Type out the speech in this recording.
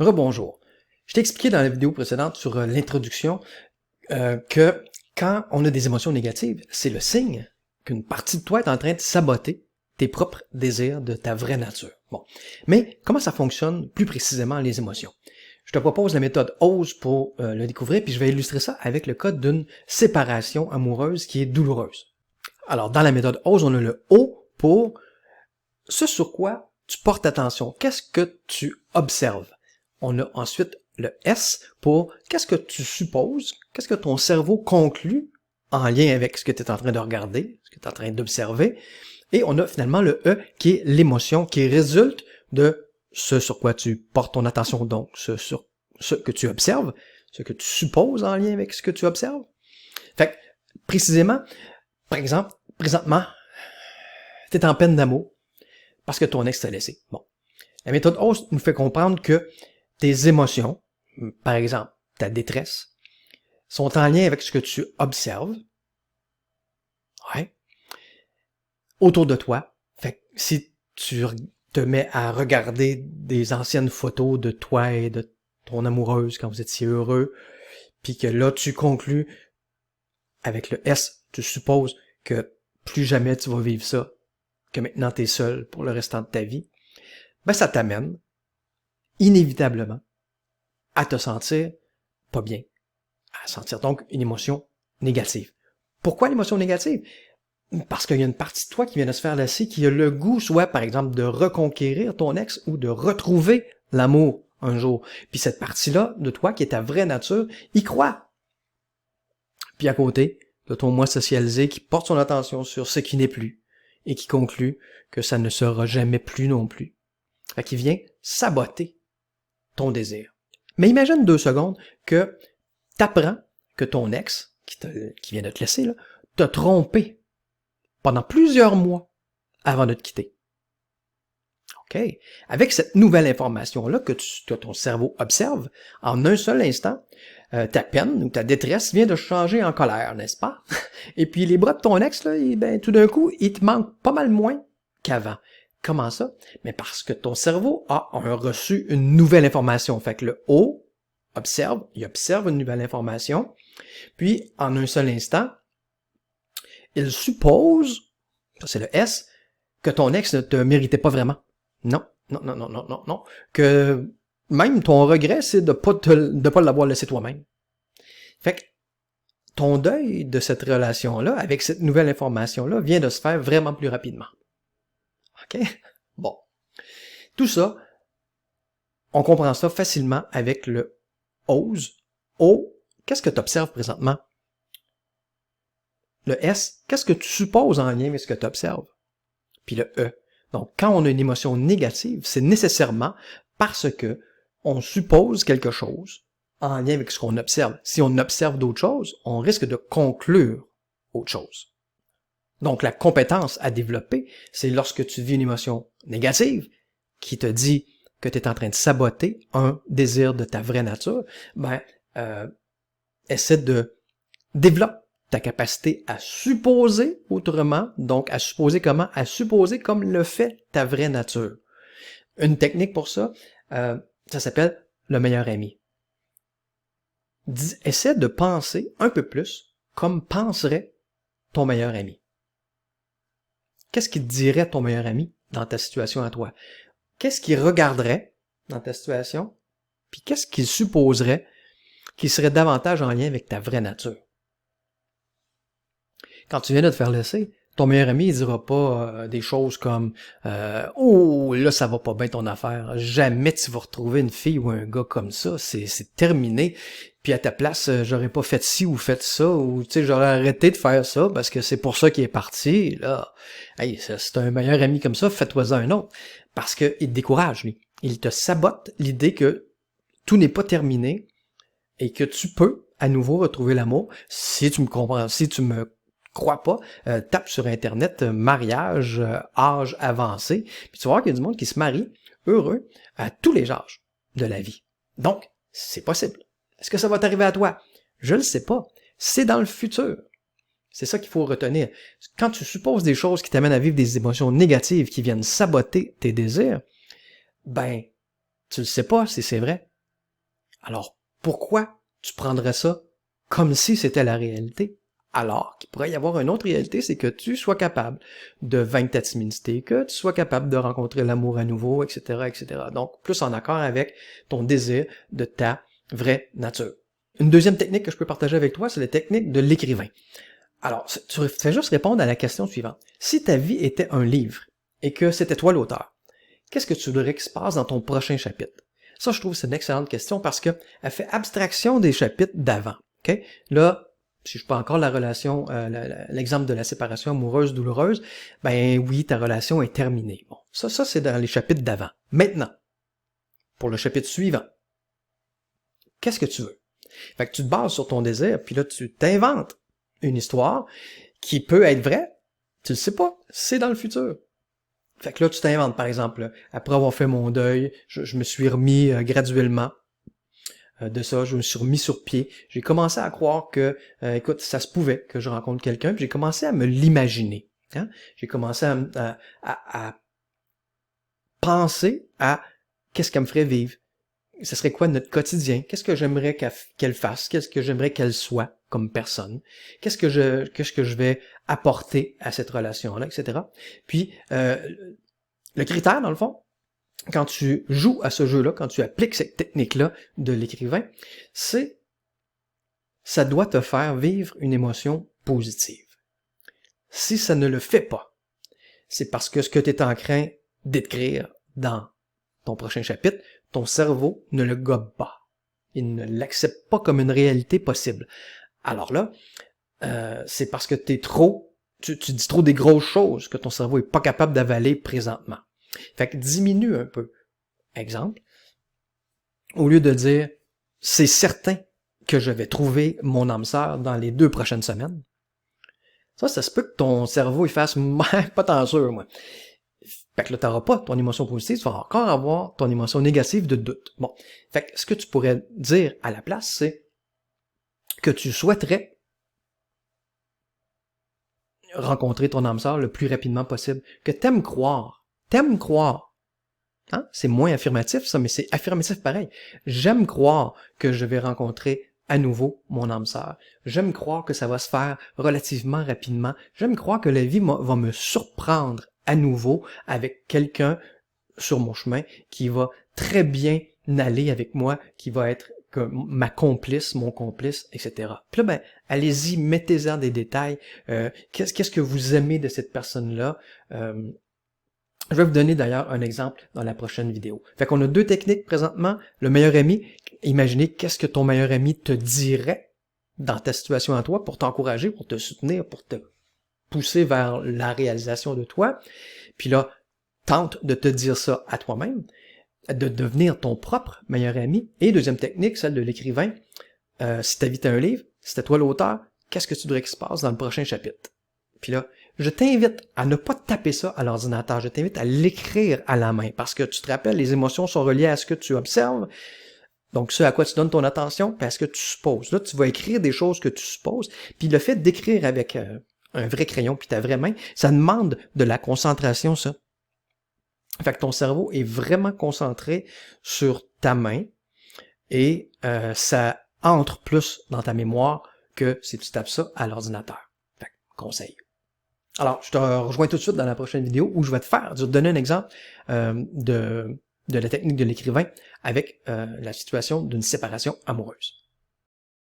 Rebonjour. Je t'ai expliqué dans la vidéo précédente sur l'introduction que quand on a des émotions négatives, c'est le signe qu'une partie de toi est en train de saboter tes propres désirs de ta vraie nature. Bon. Mais comment ça fonctionne plus précisément les émotions? Je te propose la méthode OSE pour le découvrir, puis je vais illustrer ça avec le cas d'une séparation amoureuse qui est douloureuse. Alors, dans la méthode OSE, on a le O pour ce sur quoi tu portes attention. Qu'est-ce que tu observes? On a ensuite le S pour qu'est-ce que tu supposes, qu'est-ce que ton cerveau conclut en lien avec ce que tu es en train de regarder, ce que tu es en train d'observer. Et on a finalement le E qui est l'émotion qui résulte de ce sur quoi tu portes ton attention, donc sur ce que tu observes, ce que tu supposes en lien avec ce que tu observes. Fait que, précisément, par exemple, présentement, tu es en peine d'amour parce que ton ex t'a laissé. Bon. La méthode OSE nous fait comprendre que tes émotions, par exemple ta détresse, sont en lien avec ce que tu observes autour de toi. Fait que si tu te mets à regarder des anciennes photos de toi et de ton amoureuse quand vous étiez heureux, puis que là tu conclus avec le S, tu supposes que plus jamais tu vas vivre ça, que maintenant tu es seul pour le restant de ta vie, ben ça t'amène inévitablement à te sentir pas bien, à sentir donc une émotion négative. Pourquoi l'émotion négative? Parce qu'il y a une partie de toi qui vient de se faire laisser, qui a le goût, soit par exemple de reconquérir ton ex ou de retrouver l'amour un jour. Puis cette partie-là de toi, qui est ta vraie nature, y croit. Puis à côté, de ton moi socialisé qui porte son attention sur ce qui n'est plus et qui conclut que ça ne sera jamais plus non plus. Fait qu'il vient saboter ton désir. Mais imagine 2 secondes que t'apprends que ton ex, qui vient de te laisser, là, t'a trompé pendant plusieurs mois avant de te quitter. OK? Avec cette nouvelle information-là que ton cerveau observe, en un seul instant, ta peine ou ta détresse vient de changer en colère, n'est-ce pas? Et puis les bras de ton ex, là, tout d'un coup, il te manque pas mal moins qu'avant. Comment ça? Mais parce que ton cerveau a reçu une nouvelle information. Fait que le O il observe une nouvelle information, puis en un seul instant, il suppose, ça c'est le S, que ton ex ne te méritait pas vraiment. Non, que même ton regret, c'est de pas l'avoir laissé toi-même. Fait que ton deuil de cette relation-là, avec cette nouvelle information-là, vient de se faire vraiment plus rapidement. OK? Bon. Tout ça, on comprend ça facilement avec le OSE. O, qu'est-ce que tu observes présentement? Le S, qu'est-ce que tu supposes en lien avec ce que tu observes? Puis le E. Donc, quand on a une émotion négative, c'est nécessairement parce que on suppose quelque chose en lien avec ce qu'on observe. Si on observe d'autres choses, on risque de conclure autre chose. Donc, la compétence à développer, c'est lorsque tu vis une émotion négative qui te dit que tu es en train de saboter un désir de ta vraie nature, essaie de développer ta capacité à supposer autrement, donc à supposer comment? À supposer comme le fait ta vraie nature. Une technique pour ça, ça s'appelle le meilleur ami. Essaie de penser un peu plus comme penserait ton meilleur ami. Qu'est-ce qu'il dirait ton meilleur ami dans ta situation à toi? Qu'est-ce qu'il regarderait dans ta situation? Puis qu'est-ce qu'il supposerait qui serait davantage en lien avec ta vraie nature? Quand tu viens de te faire laisser, ton meilleur ami, il dira pas des choses comme oh, là, ça va pas bien ton affaire. Jamais tu vas retrouver une fille ou un gars comme ça. C'est terminé. Puis à ta place, j'aurais pas fait ci ou fait ça, ou tu sais, j'aurais arrêté de faire ça parce que c'est pour ça qu'il est parti. Là, hey, c'est un meilleur ami comme ça, fais-toi-en un autre. Parce qu'il te décourage, lui. Il te sabote l'idée que tout n'est pas terminé et que tu peux à nouveau retrouver l'amour si tu me comprends, si tu me crois pas, tape sur Internet mariage, âge avancé, puis tu vas voir qu'il y a du monde qui se marie heureux à tous les âges de la vie. Donc, c'est possible. Est-ce que ça va t'arriver à toi? Je le sais pas. C'est dans le futur. C'est ça qu'il faut retenir. Quand tu supposes des choses qui t'amènent à vivre des émotions négatives qui viennent saboter tes désirs, tu le sais pas si c'est vrai. Alors, pourquoi tu prendrais ça comme si c'était la réalité? Alors qu'il pourrait y avoir une autre réalité, c'est que tu sois capable de vaincre ta timidité, que tu sois capable de rencontrer l'amour à nouveau, etc., etc. Donc, plus en accord avec ton désir de ta vraie nature. Une deuxième technique que je peux partager avec toi, c'est la technique de l'écrivain. Alors, tu fais juste répondre à la question suivante. Si ta vie était un livre et que c'était toi l'auteur, qu'est-ce que tu voudrais qu'il se passe dans ton prochain chapitre? Ça, je trouve que c'est une excellente question parce que elle fait abstraction des chapitres d'avant. Okay? Là, si je prends encore la relation, l'exemple de la séparation amoureuse douloureuse, ben oui, ta relation est terminée. Bon, ça c'est dans les chapitres d'avant. Maintenant, pour le chapitre suivant, qu'est-ce que tu veux? Fait que tu te bases sur ton désir, puis là, tu t'inventes une histoire qui peut être vraie. Tu le sais pas, c'est dans le futur. Fait que là, tu t'inventes, par exemple, après avoir fait mon deuil, je me suis remis graduellement de ça, je me suis remis sur pied. J'ai commencé à croire que, écoute, ça se pouvait que je rencontre quelqu'un, puis j'ai commencé à me l'imaginer. Hein? J'ai commencé à penser à qu'est-ce qu'elle me ferait vivre. Ce serait quoi notre quotidien? Qu'est-ce que j'aimerais qu'elle fasse? Qu'est-ce que j'aimerais qu'elle soit comme personne? Qu'est-ce que je vais apporter à cette relation-là, etc. Puis, le critère, dans le fond, quand tu joues à ce jeu-là, quand tu appliques cette technique-là de l'écrivain, c'est ça doit te faire vivre une émotion positive. Si ça ne le fait pas, c'est parce que ce que tu es en train d'écrire dans ton prochain chapitre, ton cerveau ne le gobe pas. Il ne l'accepte pas comme une réalité possible. Alors là, c'est parce que tu dis trop des grosses choses que ton cerveau est pas capable d'avaler présentement. Fait que diminue un peu. Exemple, au lieu de dire « c'est certain que je vais trouver mon âme sœur dans les 2 prochaines semaines », ça se peut que ton cerveau il fasse « pas tant sûr, moi ». Fait que là, t'auras pas ton émotion positive, tu vas encore avoir ton émotion négative de doute. Bon, fait que ce que tu pourrais dire à la place, c'est que tu souhaiterais rencontrer ton âme sœur le plus rapidement possible, que t'aimes croire. Hein? C'est moins affirmatif, ça, mais c'est affirmatif pareil. J'aime croire que je vais rencontrer à nouveau mon âme sœur. J'aime croire que ça va se faire relativement rapidement. J'aime croire que la vie va me surprendre à nouveau avec quelqu'un sur mon chemin qui va très bien aller avec moi, qui va être comme ma complice, mon complice, etc. Puis là, ben, allez-y, mettez-en des détails. Qu'est-ce que vous aimez de cette personne-là? Je vais vous donner d'ailleurs un exemple dans la prochaine vidéo. Fait qu'on a 2 techniques présentement. Le meilleur ami, imaginez qu'est-ce que ton meilleur ami te dirait dans ta situation à toi pour t'encourager, pour te soutenir, pour te pousser vers la réalisation de toi. Puis là, tente de te dire ça à toi-même, de devenir ton propre meilleur ami. Et deuxième technique, celle de l'écrivain, si ta vie est un livre, si c'est toi l'auteur, qu'est-ce que tu voudrais qu'il se passe dans le prochain chapitre? Puis là, je t'invite à ne pas taper ça à l'ordinateur, je t'invite à l'écrire à la main, parce que tu te rappelles, les émotions sont reliées à ce que tu observes, donc ce à quoi tu donnes ton attention, puis à ce que tu supposes. Là, tu vas écrire des choses que tu supposes, puis le fait d'écrire avec un vrai crayon puis ta vraie main, ça demande de la concentration, ça. Fait que ton cerveau est vraiment concentré sur ta main et ça entre plus dans ta mémoire que si tu tapes ça à l'ordinateur. Fait que, conseil. Alors, je te rejoins tout de suite dans la prochaine vidéo où je vais te donner un exemple de la technique de l'écrivain avec la situation d'une séparation amoureuse.